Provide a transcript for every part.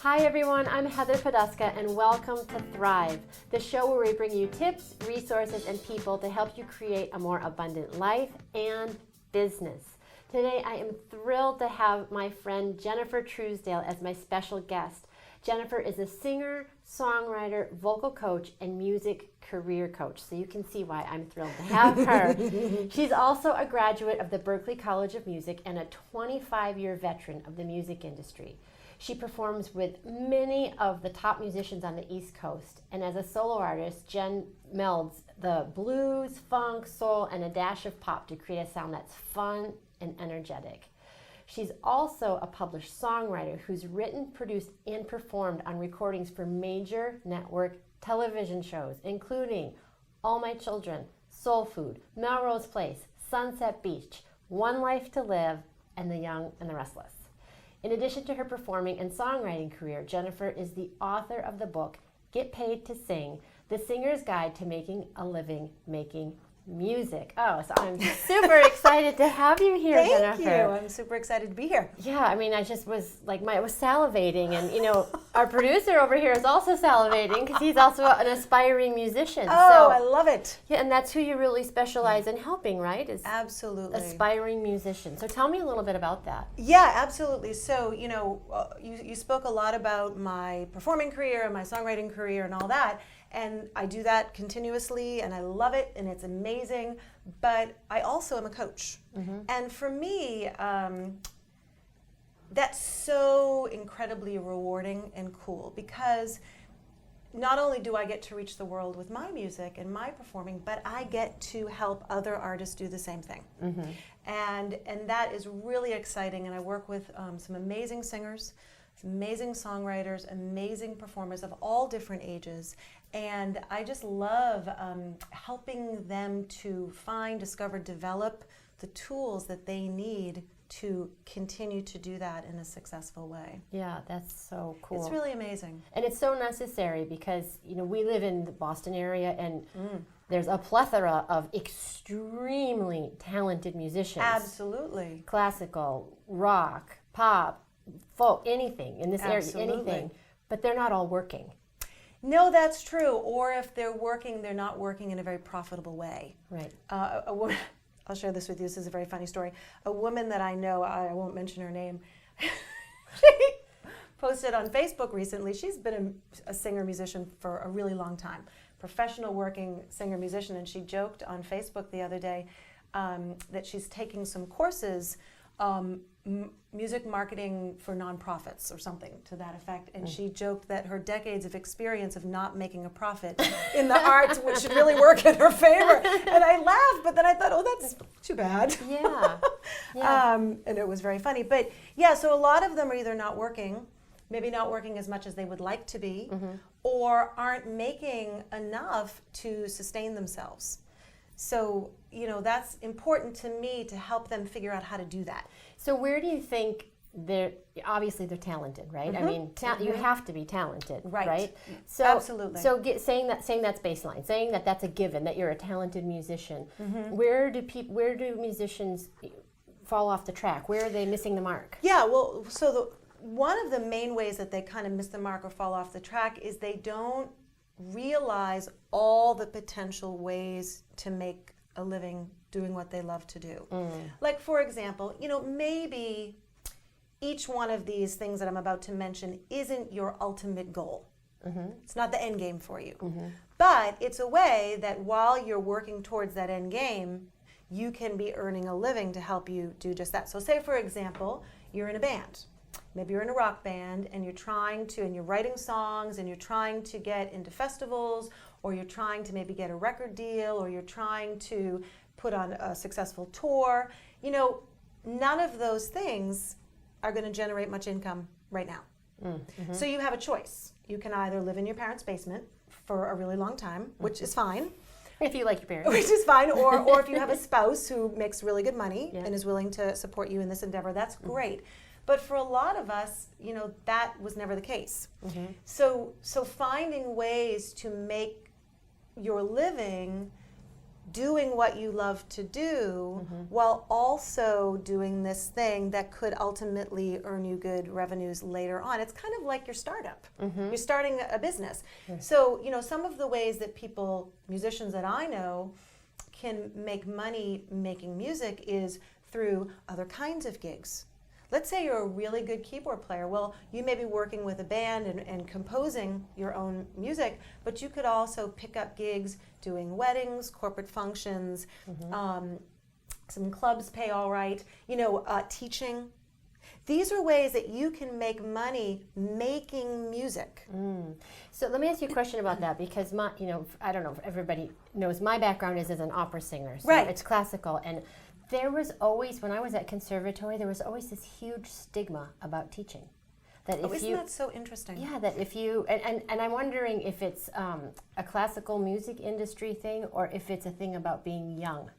Hi everyone, I'm Heather Poduska and welcome to Thrive, the show where we bring you tips, resources, and people to help you create a more abundant life and business. Today I am thrilled to have my friend Jennifer Truesdale as my special guest. Jennifer is a singer, songwriter, vocal coach, and music career coach, so you can see why I'm thrilled to have her. She's also a graduate of the Berklee College of Music and a 25-year veteran of the music industry. She performs with many of the top musicians on the East Coast, and as a solo artist, Jen melds the blues, funk, soul, and a dash of pop to create a sound that's fun and energetic. She's also a published songwriter who's written, produced, and performed on recordings for major network television shows, including All My Children, Soul Food, Melrose Place, Sunset Beach, One Life to Live, and The Young and the Restless. In addition to her performing and songwriting career, Jennifer is the author of the book, Get Paid to Sing, The Singer's Guide to Making a Living Making Music. Oh, so I'm super excited to have you here, Jennifer. Thank you. I'm super excited to be here. Yeah, I mean, I just was like, I was salivating, and you know, our producer over here is also salivating because he's also an aspiring musician. Oh, I love it. Yeah, and that's who you really specialize in helping, right? Is absolutely. Aspiring musicians. So tell me a little bit about that. Yeah, absolutely. So, you know, you spoke a lot about my performing career and my songwriting career and all that. And I do that continuously, and I love it, and it's amazing. But I also am a coach. Mm-hmm. And for me, that's so incredibly rewarding and cool because not only do I get to reach the world with my music and my performing, but I get to help other artists do the same thing. Mm-hmm. And that is really exciting. And I work with some amazing singers, amazing songwriters, amazing performers of all different ages. And I just love helping them to find, discover, develop the tools that they need to continue to do that in a successful way. Yeah, that's so cool. It's really amazing. And it's so necessary because, you know, we live in the Boston area and there's a plethora of extremely talented musicians. Absolutely. Classical, rock, pop, folk, anything in this Absolutely. area, anything. But they're not all working. No, that's true. Or if they're working, they're not working in a very profitable way. Right. A woman, I'll share this with you. This is a very funny story. A woman that I know, I won't mention her name, she posted on Facebook recently. She's been a singer-musician for a really long time, professional working singer-musician, and she joked on Facebook the other day that she's taking some courses, music marketing for nonprofits or something to that effect. And she joked that her decades of experience of not making a profit in the arts would really work in her favor. And I laughed, but then I thought, oh, that's too bad. Yeah. And it was very funny. But yeah, so a lot of them are either not working, maybe not working as much as they would like to be, or aren't making enough to sustain themselves. So, you know, that's important to me to help them figure out how to do that. So where do you think obviously they're talented, right? Mm-hmm. I mean, you have to be talented, right? So, absolutely. So saying that's baseline, saying that that's a given, that you're a talented musician. Mm-hmm. Where do musicians fall off the track? Where are they missing the mark? Yeah, well, so one of the main ways that they kind of miss the mark or fall off the track is they don't realize all the potential ways to make a living doing what they love to do. Like, for example, you know, maybe each one of these things that I'm about to mention isn't your ultimate goal. Mm-hmm. It's not the end game for you. Mm-hmm. But it's a way that while you're working towards that end game, you can be earning a living to help you do just that. So say, for example, you're in a band. Maybe you're in a rock band and you're writing songs and you're trying to get into festivals, or you're trying to maybe get a record deal, or you're trying to put on a successful tour. You know, none of those things are going to generate much income right now. Mm-hmm. So you have a choice. You can either live in your parents' basement for a really long time, which is fine. If you like your parents. Which is fine. Or if you have a spouse who makes really good money and is willing to support you in this endeavor, that's great. But for a lot of us, you know, that was never the case. Mm-hmm. So finding ways to make your living doing what you love to do while also doing this thing that could ultimately earn you good revenues later on. It's kind of like your startup. You're starting a business. So, some of the ways that musicians that I know, can make money making music is through other kinds of gigs. Let's say you're a really good keyboard player. Well, you may be working with a band and composing your own music, but you could also pick up gigs doing weddings, corporate functions, some clubs pay all right, teaching. These are ways that you can make money making music. So let me ask you a question about that, because I don't know if everybody knows my background is as an opera singer. So right. It's classical, and there was always, when I was at conservatory, there was always this huge stigma about teaching. That if isn't that so interesting? Yeah, that if you, and I'm wondering if it's a classical music industry thing or if it's a thing about being young.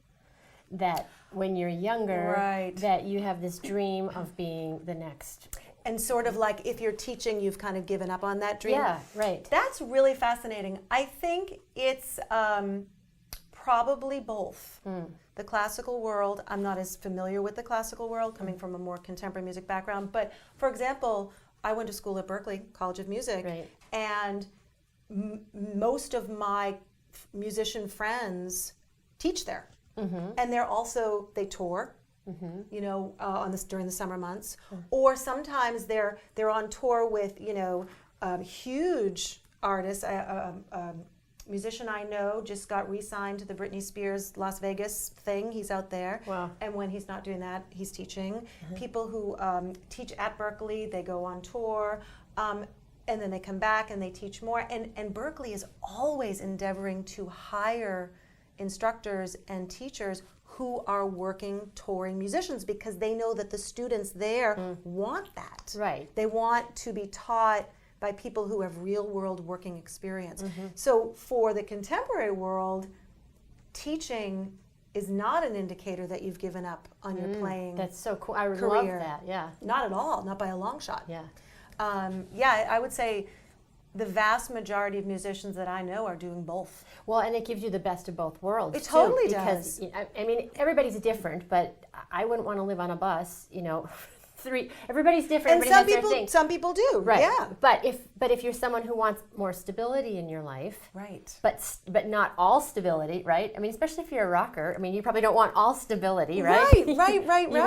That when you're younger, right. that you have this dream of being the next. And sort of like if you're teaching, you've kind of given up on that dream. Yeah, right. That's really fascinating. I think it's probably both. The classical world, I'm not as familiar with the classical world, coming from a more contemporary music background, but for example, I went to school at Berklee College of Music, right. and most of my musician friends teach there. And they tour, during the summer months, or sometimes they're on tour with huge artists. Musician I know just got re-signed to the Britney Spears Las Vegas thing. He's out there. Wow. And when he's not doing that, he's teaching. People who teach at Berklee, they go on tour, and then they come back and they teach more. And Berklee is always endeavoring to hire instructors and teachers who are working touring musicians, because they know that the students there want that. Right. They want to be taught by people who have real world working experience. So for the contemporary world, teaching is not an indicator that you've given up on your playing. That's so cool. I would career. love that. Yeah. Not at all, not by a long shot. Yeah. I would say the vast majority of musicians that I know are doing both. Well, and it gives you the best of both worlds. It totally does. Because, I mean, everybody's different, but I wouldn't want to live on a bus, everybody's different. And some people do, right? Yeah. But if you're someone who wants more stability in your life, right? But not all stability, right? I mean, especially if you're a rocker. I mean, you probably don't want all stability, right? Right.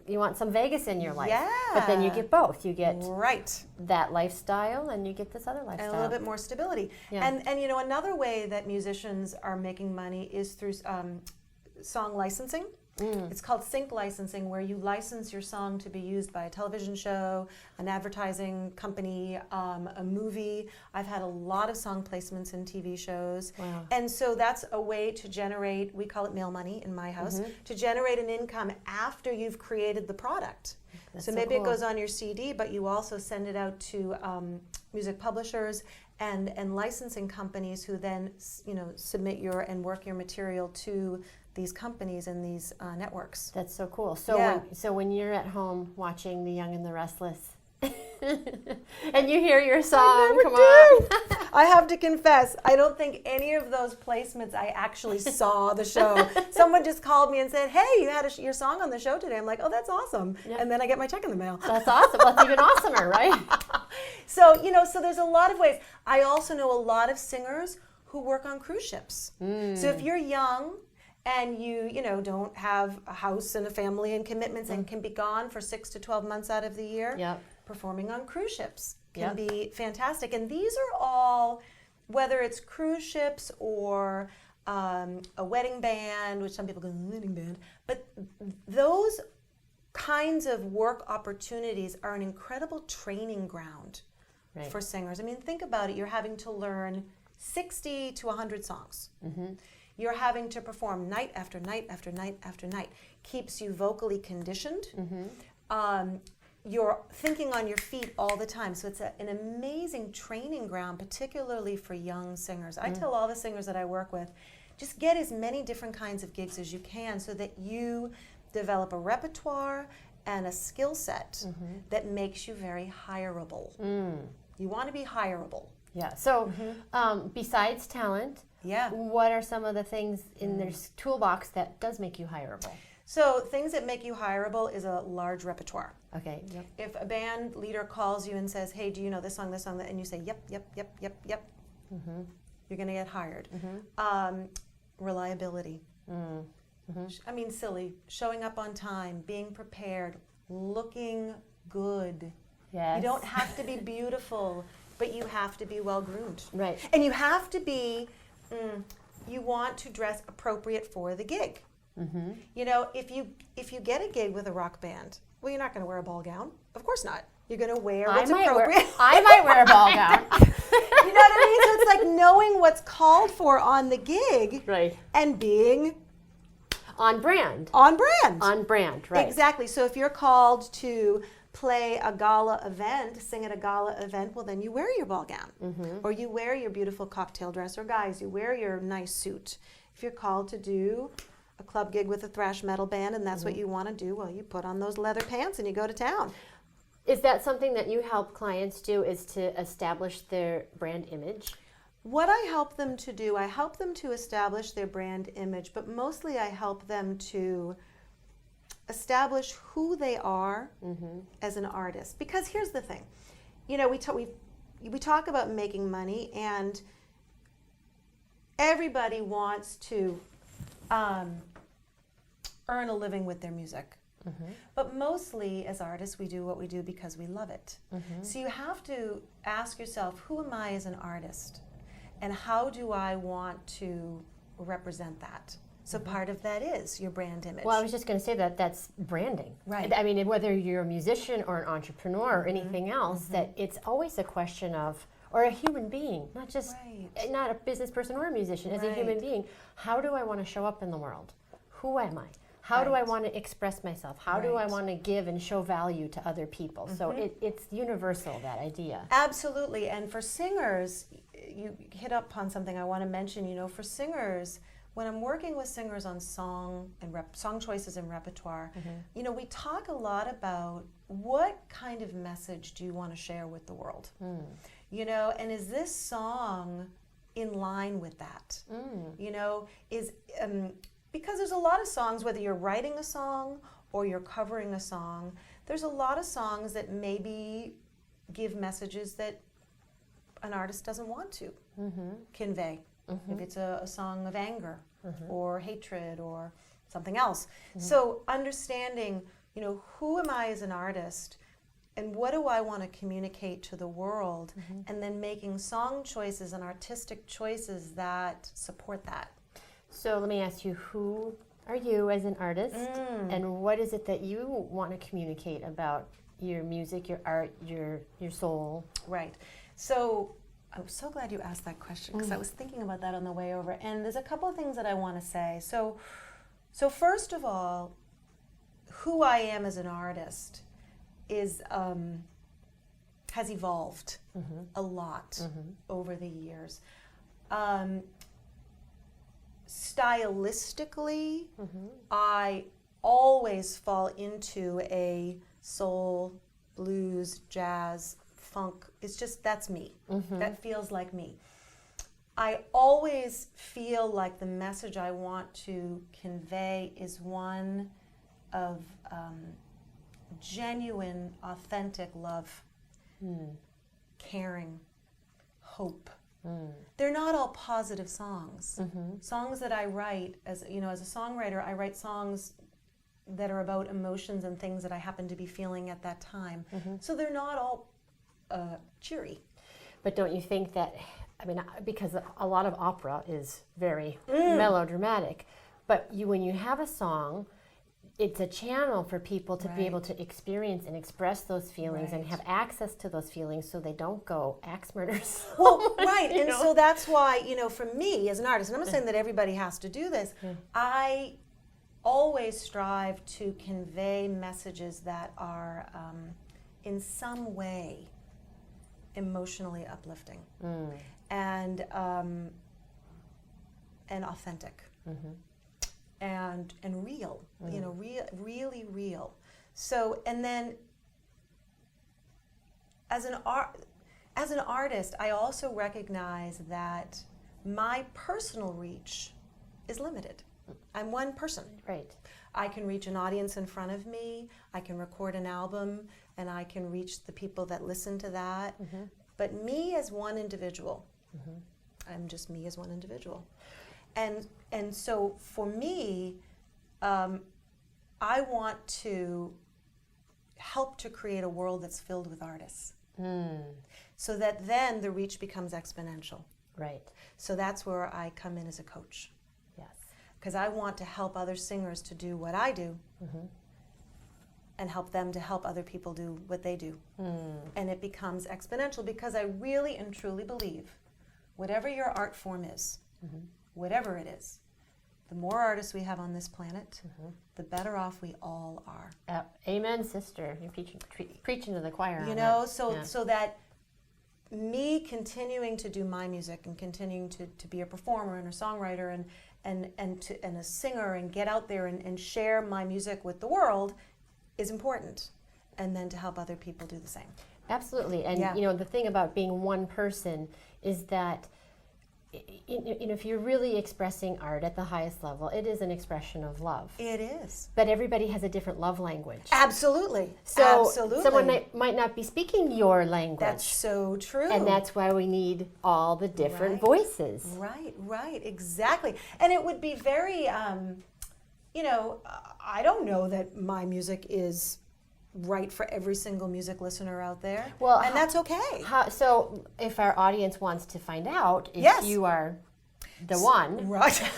You want some Vegas in your life. Yeah. But then you get both. You get right that lifestyle, and you get this other lifestyle, and a little bit more stability. Yeah. And another way that musicians are making money is through song licensing. It's called sync licensing, where you license your song to be used by a television show, an advertising company, a movie. I've had a lot of song placements in TV shows. Wow. And so that's a way to generate, we call it mail money in my house, to generate an income after you've created the product. That's so so maybe cool. it goes on your CD, but you also send it out to music publishers and licensing companies who then submit and work your material to these companies and these networks. That's so cool. So when you're at home watching The Young and the Restless, and you hear your song, come on. I have to confess, I don't think any of those placements I actually saw the show. Someone just called me and said, "Hey, you had your song on the show today." I'm like, "Oh, that's awesome!" Yeah. And then I get my check in the mail. That's awesome. Well, that's even awesomer, right? So so there's a lot of ways. I also know a lot of singers who work on cruise ships. So if you're young and you don't have a house and a family and commitments and can be gone for 6 to 12 months out of the year, performing on cruise ships can be fantastic. And these are all, whether it's cruise ships or a wedding band, which some people go, wedding band, but those kinds of work opportunities are an incredible training ground for singers. I mean, think about it. You're having to learn 60 to 100 songs. You're having to perform night after night after night after night. Keeps you vocally conditioned. You're thinking on your feet all the time. So it's an amazing training ground, particularly for young singers. I tell all the singers that I work with, just get as many different kinds of gigs as you can so that you develop a repertoire and a skill set that makes you very hireable. You want to be hireable. Yeah. So besides talent, Yeah. What are some of the things in their toolbox that does make you hireable? So things that make you hireable is a large repertoire. Okay. Yep. If a band leader calls you and says, hey, do you know this song, that, and you say, yep, Mm-hmm. you're going to get hired. Mm-hmm. Reliability. Mm-hmm. I mean, silly. Showing up on time, being prepared, looking good. Yes. You don't have to be beautiful, but you have to be well-groomed. Right. And you have to be, you want to dress appropriate for the gig. Mm-hmm. You know, if you get a gig with a rock band, well, you're not going to wear a ball gown. Of course not. You're going to wear what's appropriate. I might wear a ball gown. You know what I mean? So it's like knowing what's called for on the gig, right, and being on brand. On brand. On brand, right. Exactly. So if you're called to play a gala event, sing at a gala event, well, then you wear your ball gown. Mm-hmm. Or you wear your beautiful cocktail dress. Or guys, you wear your nice suit. If you're called to do a club gig with a thrash metal band and that's what you want to do, well, you put on those leather pants and you go to town. Is that something that you help clients do, is to establish their brand image? What I help them to do, I help them to establish their brand image, but mostly I help them to establish who they are as an artist. Because here's the thing, you know, we talk about making money, and everybody wants to earn a living with their music. But mostly as artists, we do what we do because we love it. So you have to ask yourself, who am I as an artist? And how do I want to represent that? So part of that is your brand image. Well, I was just going to say that that's branding. Right. I mean, whether you're a musician or an entrepreneur or anything else, that it's always a question of, or a human being, not just, not a business person or a musician, as a human being. How do I want to show up in the world? Who am I? How do I want to express myself? How do I want to give and show value to other people? So it's universal, that idea. Absolutely. And for singers, you hit up on something I want to mention. You know, for singers, when I'm working with singers on song choices and repertoire, you know, we talk a lot about what kind of message do you want to share with the world? You know, and is this song in line with that? You know, because there's a lot of songs, whether you're writing a song or you're covering a song, there's a lot of songs that maybe give messages that an artist doesn't want to convey. If it's a song of anger or hatred or something else. So understanding, you know, who am I as an artist and what do I want to communicate to the world, and then making song choices and artistic choices that support that. So let me ask you, who are you as an artist, and what is it that you want to communicate about your music, your art, your soul? Right. So I'm so glad you asked that question, because I was thinking about that on the way over, and there's a couple of things that I want to say. So first of all, who I am as an artist is has evolved a lot over the years. Stylistically, I always fall into a soul, blues, jazz, funk. It's just, that's me. That feels like me. I always feel like the message I want to convey is one of genuine, authentic love, caring, hope. They're not all positive songs. Songs that I write, as you know, as a songwriter, I write songs that are about emotions and things that I happen to be feeling at that time. So they're not all cheery. But don't you think that, I mean, because a lot of opera is very melodramatic, but when you have a song, it's a channel for people to be able to experience and express those feelings and have access to those feelings, so they don't go axe murders. Well, and so that's why, you know, for me as an artist, and I'm not saying that everybody has to do this, I always strive to convey messages that are in some way emotionally uplifting and authentic. And real, you know, really real. So, and then as an artist, I also recognize that My personal reach is limited. I'm one person. Right. I can reach an audience in front of me, I can record an album, and I can reach the people that listen to that. But me as one individual, I'm just me as one individual. And so for me, I want to help to create a world that's filled with artists. So that then the reach becomes exponential. Right. So that's where I come in as a coach. Yes. Because I want to help other singers to do what I do and help them to help other people do what they do. And it becomes exponential because I really and truly believe whatever your art form is, whatever it is, the more artists we have on this planet, the better off we all are. Amen, sister. You're preaching to the choir. You know, so that me continuing to do my music and continuing to be a performer and a songwriter and a singer and get out there and share my music with the world is important. And then to help other people do the same. Absolutely. And you know, the thing about being one person is that if you're really expressing art at the highest level, it is an expression of love. It is. But everybody has a different love language. Absolutely. So Absolutely. someone might not be speaking your language. That's so true. And that's why we need all the different voices. Right, exactly. And it would be very, you know, I don't know that my music is right for every single music listener out there. Well, and that's okay. So if our audience wants to find out if you are the one. Right. Am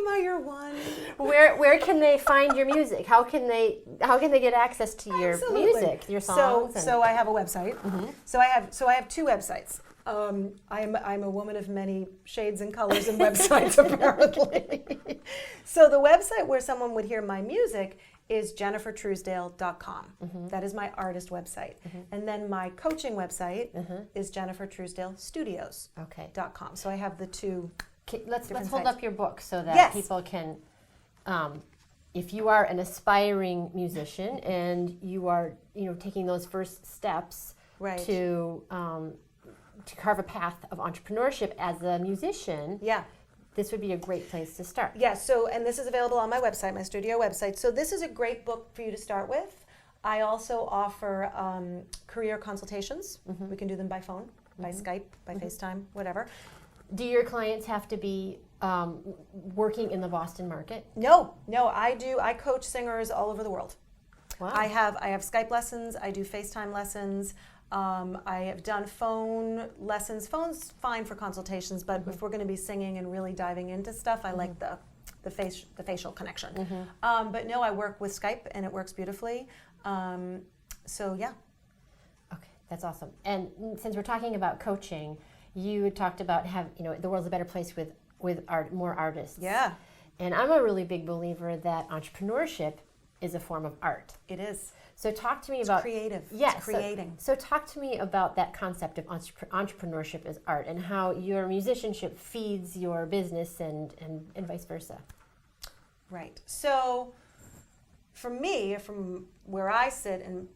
I your one? Where can they find your music? How can they get access to your music, your songs? So I have a website. So I have two websites. I'm a woman of many shades and colors and websites apparently. So the website where someone would hear my music is jennifertruesdale.com. That is my artist website. And then my coaching website is jennifertruesdalestudios.com. So I have the two. Let's hold up your book so that people can, if you are an aspiring musician and you are, taking those first steps to carve a path of entrepreneurship as a musician. This would be a great place to start. And this is available on my website, my studio website. So this is a great book for you to start with. I also offer career consultations. We can do them by phone, by Skype, by FaceTime, whatever. Do your clients have to be working in the Boston market? No, I do. I coach singers all over the world. Wow. I have Skype lessons. I do FaceTime lessons. I have done phone lessons. Phone's fine for consultations, but if we're going to be singing and really diving into stuff, I like the facial connection. But no, I work with Skype, and it works beautifully. So yeah. Okay, that's awesome. And since we're talking about coaching, you talked about the world's a better place with more artists. Yeah. And I'm a really big believer that entrepreneurship is a form of art. It is. So talk to me about creative. Yes, it's creating. So talk to me about that concept of entrepreneurship as art and how your musicianship feeds your business and vice versa. Right. So for me, from where I sit and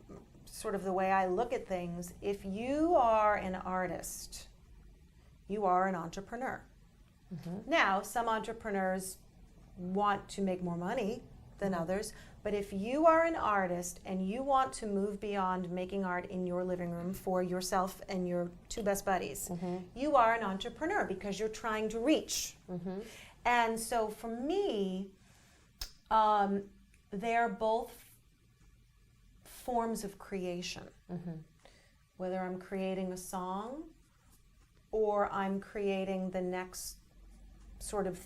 sort of the way I look at things, if you are an artist, you are an entrepreneur. Now, some entrepreneurs want to make more money than others, but if you are an artist and you want to move beyond making art in your living room for yourself and your two best buddies, you are an entrepreneur because you're trying to reach. And so for me, they're both forms of creation. Whether I'm creating a song or I'm creating the next sort of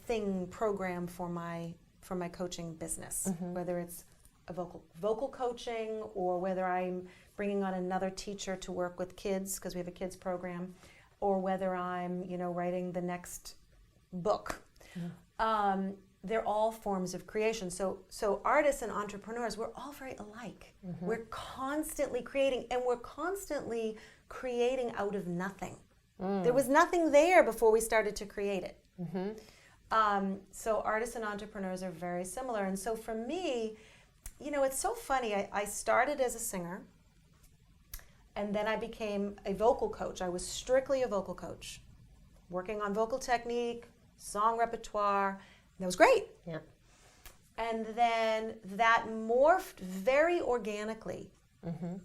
program for my coaching business, whether it's a vocal coaching or whether I'm bringing on another teacher to work with kids because we have a kids program, or whether I'm writing the next book. They're all forms of creation. So artists and entrepreneurs, we're all very alike. We're constantly creating, and we're constantly creating out of nothing. There was nothing there before we started to create it. So artists and entrepreneurs are very similar. And so for me, it's so funny. I started as a singer, and then I became a vocal coach. I was strictly a vocal coach. working on vocal technique, song repertoire. That was great. Yeah. And then that morphed very organically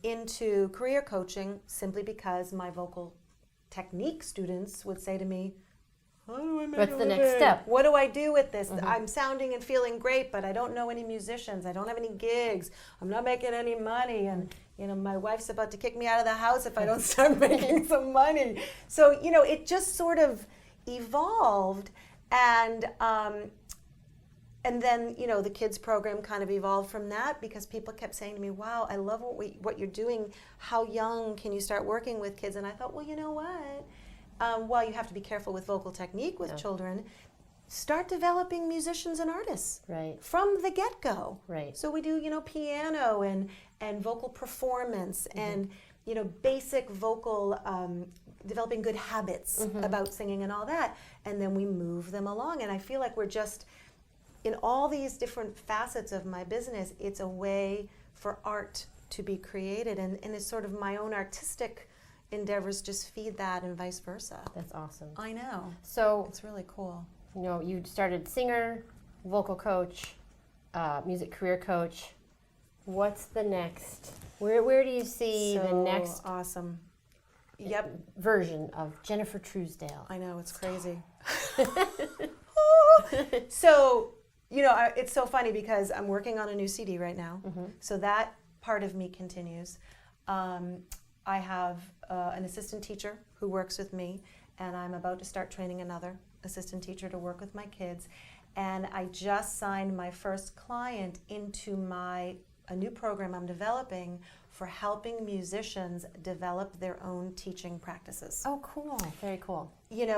into career coaching, simply because my vocal technique students would say to me, how do I make What's a the living? next step? What do I do with this? I'm sounding and feeling great, but I don't know any musicians. I don't have any gigs. I'm not making any money. And, my wife's about to kick me out of the house if I don't start making some money. So, it just sort of evolved. And then, the kids program kind of evolved from that, because people kept saying to me, wow, I love what you're doing. How young can you start working with kids? And I thought, well, you know what? While you have to be careful with vocal technique with children, start developing musicians and artists from the get-go. Right. So we do, piano and vocal performance and, basic vocal, developing good habits about singing and all that. And then we move them along. And I feel like we're just, in all these different facets of my business, it's a way for art to be created. And it's sort of my own artistic endeavors just feed that, and vice versa. That's awesome. I know. So it's really cool. You started singer, vocal coach, music career coach. What's the next? Where do you see the next awesome version of Jennifer Truesdale? I know, it's crazy. So, it's so funny because I'm working on a new CD right now. So that part of me continues. I have an assistant teacher who works with me, and I'm about to start training another assistant teacher to work with my kids. And I just signed my first client into a new program I'm developing for helping musicians develop their own teaching practices. Oh, cool. Very cool.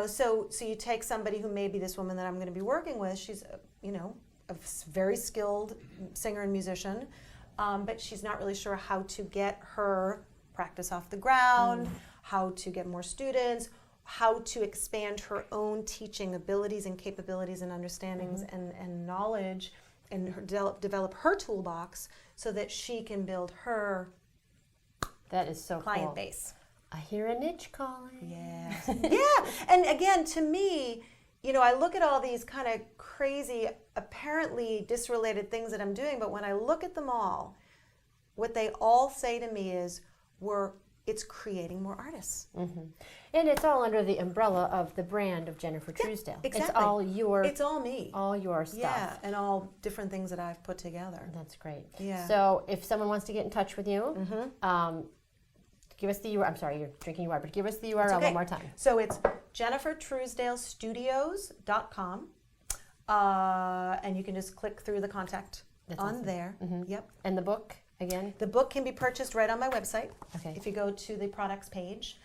So you take somebody who may be this woman that I'm going to be working with. She's, a very skilled singer and musician, but she's not really sure how to get her practice off the ground, how to get more students, how to expand her own teaching abilities and capabilities and understandings and knowledge, and develop her toolbox so that she can build her client base. I hear a niche calling. Yeah. Yeah. And again, to me, I look at all these kind of crazy, apparently disrelated things that I'm doing, but when I look at them all, what they all say to me is, it's creating more artists. And it's all under the umbrella of the brand of Jennifer Truesdale. Exactly. It's all me. All your stuff. Yeah, and all different things that I've put together. That's great. Yeah. So if someone wants to get in touch with you, give us the URL. I'm sorry, you're drinking your water, but give us the URL one more time. So it's JenniferTruesdaleStudios.com, and you can just click through the contact there. Yep. And the book? Again? The book can be purchased right on my website. Okay. If you go to the products page.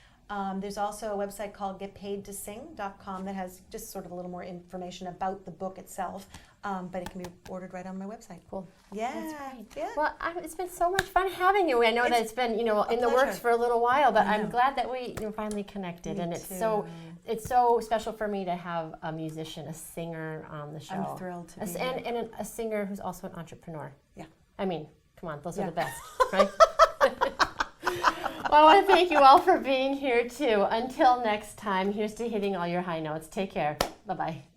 There's also a website called getpaidtosing.com that has just sort of a little more information about the book itself, but it can be ordered right on my website. Cool. Yeah. That's great. Yeah. Well, it's been so much fun having you. I know that it's been, in the works for a little while, but I'm glad that we finally connected. Me It's too. it's so special for me to have a musician, a singer on the show. I'm thrilled to be here. And a singer who's also an entrepreneur. Yeah. I mean, come on, those are the best, right? Well, I want to thank you all for being here, too. Until next time, here's to hitting all your high notes. Take care. Bye-bye.